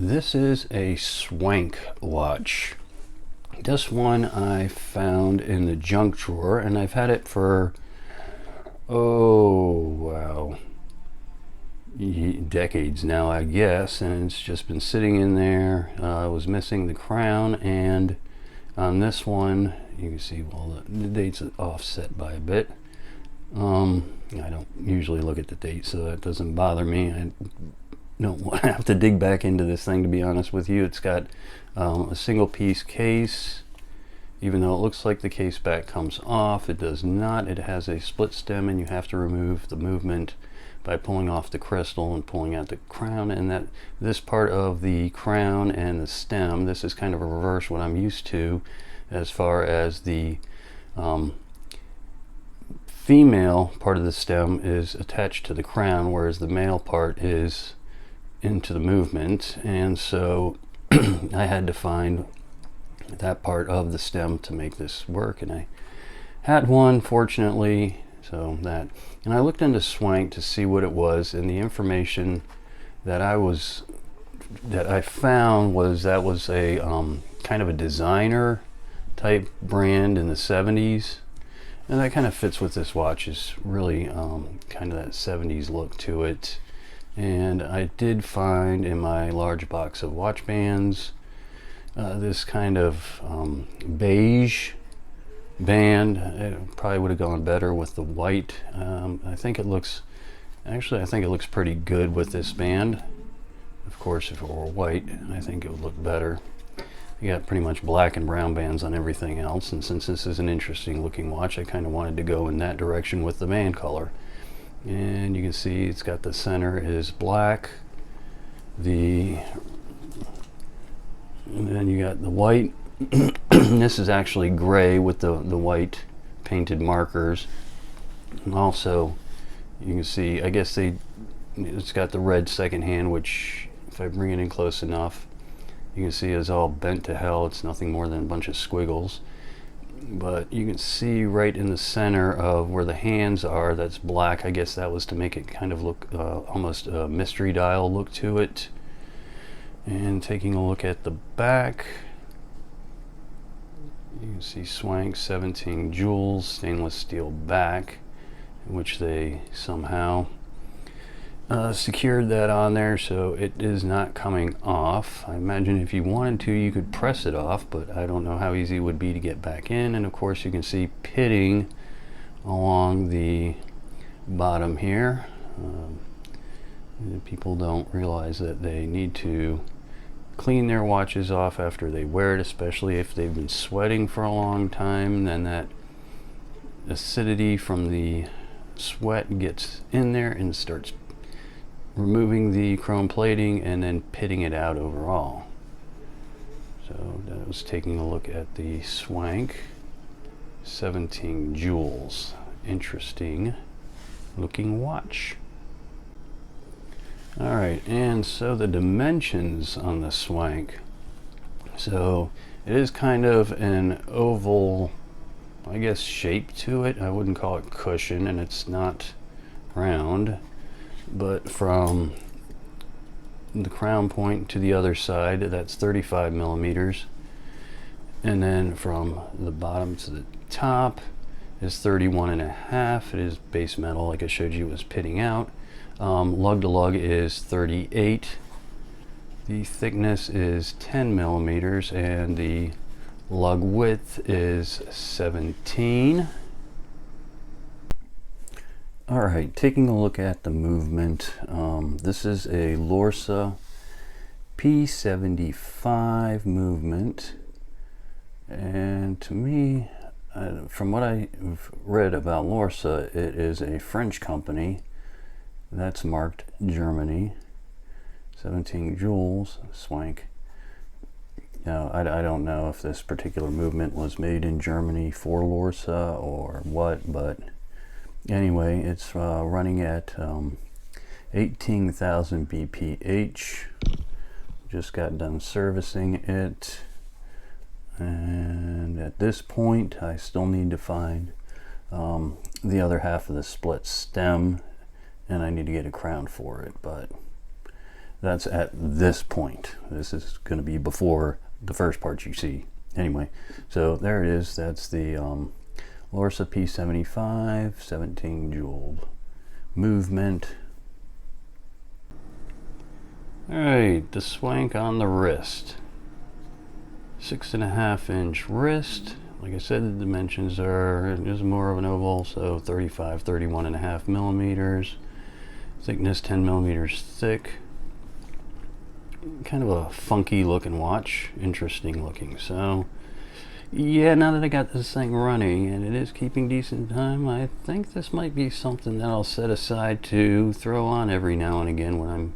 This is a Swank watch. This one I found in the junk drawer, and I've had it for, oh wow, decades now, I guess, and it's just been sitting in there. I was missing the crown, and on this one, you can see, well, the date's offset by a bit. I don't usually look at the date, so that doesn't bother me. I don't have to dig back into this thing, to be honest with you. It's got a single piece case. Even though it looks like the case back comes off, it does not. It has a split stem, and you have to remove the movement by pulling off the crystal and pulling out the crown. And that this part of the crown and the stem, this is kind of a reverse what I'm used to, as far as the female part of the stem is attached to the crown, whereas the male part is into the movement. And so I had to find that part of the stem to make this work, and I had one, fortunately. So that, and I looked into Swank to see what it was, and the information that I found was that was a kind of a designer type brand in the 70s, and that kind of fits with this watch. Is really kind of that 70s look to it. And I did find in my large box of watch bands this kind of beige band. It probably would have gone better with the white. I think it looks pretty good with this band. Of course, if it were white, I think it would look better. You got pretty much black and brown bands on everything else, and since this is an interesting looking watch, I kind of wanted to go in that direction with the band color. And you can see it's got the center is black, and then you got the white. This is actually gray with the white painted markers. And also, you can see, I guess it's got the red second hand, which if I bring it in close enough, you can see is all bent to hell. It's nothing more than a bunch of squiggles. But you can see right in the center of where the hands are, that's black. I guess that was to make it kind of look almost a mystery dial look to it. And taking a look at the back, you can see Swank 17 jewels, stainless steel back, which they somehow secured that on there, so it is not coming off. I imagine if you wanted to, you could press it off, but I don't know how easy it would be to get back in. And of course, you can see pitting along the bottom here. People don't realize that they need to clean their watches off after they wear it, especially if they've been sweating for a long time. Then that acidity from the sweat gets in there and starts removing the chrome plating and then pitting it out overall. So that was taking a look at the Swank 17 jewels. Interesting looking watch. Alright, and so the dimensions on the Swank. So it is kind of an oval, I guess, shape to it. I wouldn't call it cushion, and it's not round. But from the crown point to the other side, that's 35 millimeters. And then from the bottom to the top is 31 and a half. It is base metal, like I showed you, it was pitting out. Lug to lug is 38. The thickness is 10 millimeters, and the lug width is 17. All right, taking a look at the movement. This is a Lorsa P75 movement, and to me, from what I've read about Lorsa, it is a French company that's marked Germany. 17 jewels, Swank. Now, I don't know if this particular movement was made in Germany for Lorsa or what, but anyway, it's running at 18,000 BPH. Just got done servicing it, and at this point I still need to find the other half of the split stem, and I need to get a crown for it. But That's at this point. This is going to be before the first part you see. Anyway, so there it is. That's the Lorsa P75 17 joule movement. Alright, the Swank on the wrist. 6.5 inch wrist. Like I said, the dimensions are just more of an oval, so 35, 31.5 millimeters. Thickness 10 millimeters thick. Kind of a funky looking watch. Interesting looking. So yeah, now that I got this thing running and it is keeping decent time, I think this might be something that I'll set aside to throw on every now and again when I'm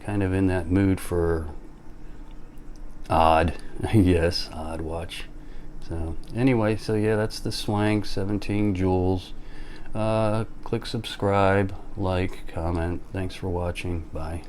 kind of in that mood for odd, yes, odd watch. So anyway, so yeah, that's the Swank 17 joules. Click subscribe, like, comment. Thanks for watching. Bye.